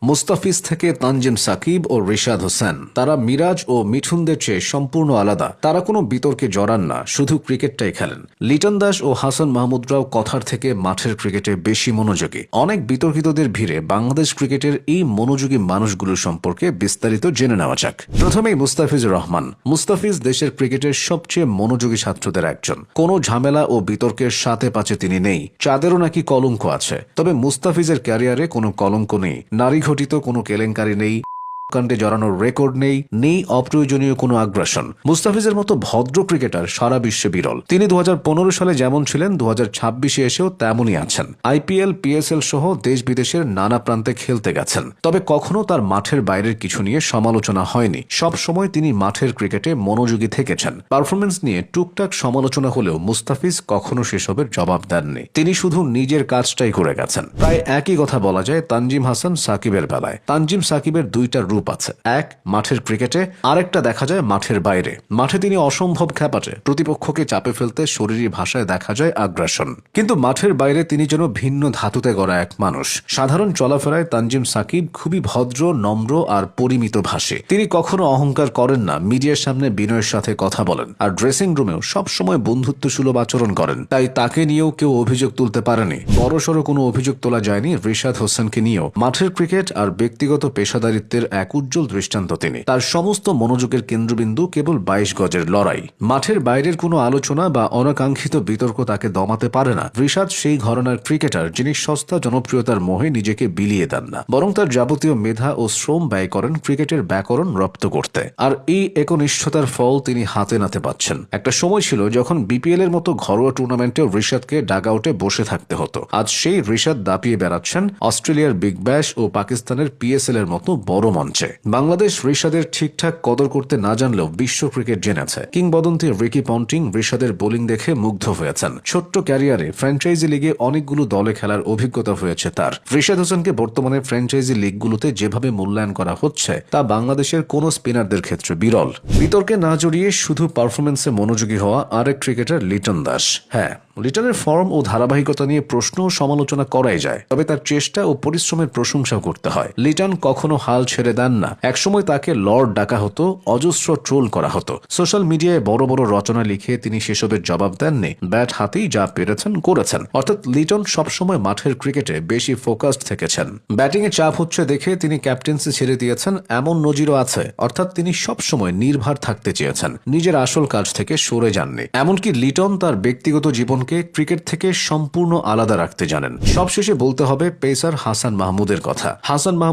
মুস্তাফিজ থেকে তানজিম সাকিব ও রিশাদ হোসেন, তারা মিরাজ ও মিঠুনদের চেয়ে সম্পূর্ণ আলাদা। তারা কোনো বিতর্কে জড়ান না, শুধু ক্রিকেটটাই খেলেন। লিটন দাস ও হাসান মাহমুদরাও কথার থেকে মাঠের ক্রিকেটে বেশি মনোযোগী। অনেক বিতর্কিতদের ভিড়ে বাংলাদেশ ক্রিকেটের এই মনোযোগী মানুষগুলো সম্পর্কে বিস্তারিত জেনে নেওয়া যাক। প্রথমেই মুস্তাফিজুর রহমান। মুস্তাফিজ দেশের ক্রিকেটের সবচেয়ে মনোযোগী ছাত্রদের একজন। কোনো ঝামেলা ও বিতর্কের সাথে পাচে তিনি নেই। চাঁদেরও নাকি কলঙ্ক আছে, তবে মুস্তাফিজের ক্যারিয়ারে কোনো কলঙ্ক নেই। নারী ঘটিত কোনো কেলেঙ্কারি নেই, কাণ্ডে জড়ানোর রেকর্ড নেই অপ্রয়োজনীয় কোনো আগ্রাসন। মুস্তাফিজের মতো ভদ্র ক্রিকেটার সারা বিশ্বে বিরল। তিনি 2015 সালে যেমন ছিলেন 2026-এ এসেও তেমনই আছেন। আইপিএল, পিএসএল সহ দেশ বিদেশের নানা প্রান্তে খেলতে গেছেন, তবে কখনো তার মাঠের বাইরের কিছু নিয়ে সমালোচনা হয়নি। সব সময় তিনি মাঠের ক্রিকেটে মনোযোগী থেকেছেন। পারফরমেন্স নিয়ে টুকটাক সমালোচনা হলেও মুস্তাফিজ কখনো সেসবের জবাব দেননি। তিনি শুধু নিজের কাজটাই করে গেছেন। প্রায় একই কথা বলা যায় তানজিম হাসান সাকিবের বেলায়। তানজিম সাকিবের দুইটা রূপ আছে, এক মাঠের ক্রিকেটে, আরেকটা দেখা যায় মাঠের বাইরে। মাঠে তিনি অসম্ভব খ্যাপাটে, প্রতিপক্ষকে চাপে ফেলতে শরীরী ভাষায় দেখা যায় আগ্রাসন, কিন্তু মাঠের বাইরে তিনি যেন ভিন্ন ধাতুতে গড়া এক মানুষ। সাধারণ চলাফেরায় তানজিম সাকিব খুবই ভদ্র, নম্র আর পরিমিত ভাষী। তিনি কখনো অহংকার করেন না, মিডিয়ার সামনে বিনয়ের সাথে কথা বলেন, আর ড্রেসিং রুমেও সবসময় বন্ধুত্বসুলভ আচরণ করেন। তাই তাকে নিয়েও কেউ অভিযোগ তুলতে পারেনি। বড়সড় কোনো অভিযোগ তোলা যায়নি রিশাদ হোসেনকে নিয়েও। মাঠের ক্রিকেট আর ব্যক্তিগত পেশাদারিত্বের এক উজ্জ্বল দৃষ্টান্ত তিনি। তার সমস্ত মনোযোগের কেন্দ্রবিন্দু কেবল 22 গজের লড়াই। মাঠের বাইরের কোনো আলোচনা বা অনাকাঙ্ক্ষিত বিতর্ক তাকে দমাতে পারে না। রিশাদ সেই ঘরানার ক্রিকেটার যিনি সস্তা জনপ্রিয়তার মোহে নিজেকে বিলিয়ে দেন না, বরং তার যাবতীয় মেধা ও শ্রম ব্যয় করেন ক্রিকেটের ব্যাকরণ রপ্ত করতে। আর এই একনিষ্ঠতার ফল তিনি হাতে নাতে পাচ্ছেন। একটা সময় ছিল যখন বিপিএল এর মতো ঘরোয়া টুর্নামেন্টেও রিশাদকে ডাগআউটে বসে থাকতে হতো। আজ সেই রিশাদ দাপিয়ে বেড়াচ্ছেন অস্ট্রেলিয়ার বিগ ব্যাশ ও পাকিস্তানের পিএসএল এর মতো বড় মঞ্চে। বাংলাদেশ রিশাদের ঠিকঠাক কদর করতে না জানলেও বিশ্ব ক্রিকেট জেনেছে। কিংবদন্তি রিকি পন্টিং রিশাদের বোলিং দেখে মুগ্ধ হয়েছেন। ছোট্ট ক্যারিয়ারে ফ্র্যাঞ্চাইজি লিগে অনেকগুলো দলে খেলার অভিজ্ঞতা হয়েছে তার। রিশাদ হোসেনকে বর্তমানে ফ্র্যাঞ্চাইজি লিগগুলোতে যেভাবে মূল্যায়ন করা হচ্ছে তা বাংলাদেশের কোনো স্পিনারদের ক্ষেত্রে বিরল। বিতর্কে না জড়িয়ে শুধু পারফরমেন্সে মনোযোগী হওয়া আরেক ক্রিকেটার লিটন দাস। হ্যাঁ, লিটনের ফর্ম ও ধারাবাহিকতা নিয়ে প্রশ্ন ও সমালোচনা করাই যায়, তবে তার চেষ্টা ও পরিশ্রমের প্রশংসা করতে হয়। লিটন কখনো হাল ছেড়ে দেন না। একসময় তাকে লর্ড ডাকা হতো, অজস্র ট্রোল করা হতো। সোশ্যাল মিডিয়ায় বড় বড় রচনা লিখে তিনি সেসবের জবাব দেননি। ব্যাট হাতেই যা পেরেছেন করেছেন। অর্থাৎ লিটন সবসময় মাঠের ক্রিকেটে বেশি ফোকাসড থেকেছেন। ব্যাটিংয়ে চাপ হচ্ছে দেখে তিনি ক্যাপ্টেন্সি ছেড়ে দিয়েছেন, এমন নজিরও আছে। অর্থাৎ তিনি সবসময় নির্ভর থাকতে চেয়েছেন, নিজের আসল কাজ থেকে সরে যাননি। এমনকি লিটন তার ব্যক্তিগত জীবনকে ক্রিকেট থেকে সম্পূর্ণ আলাদা রাখতে জানেন। সবশেষে বলতে হবে পেসার হাসান মাহমুদের কথা। হাসান মাহমুদ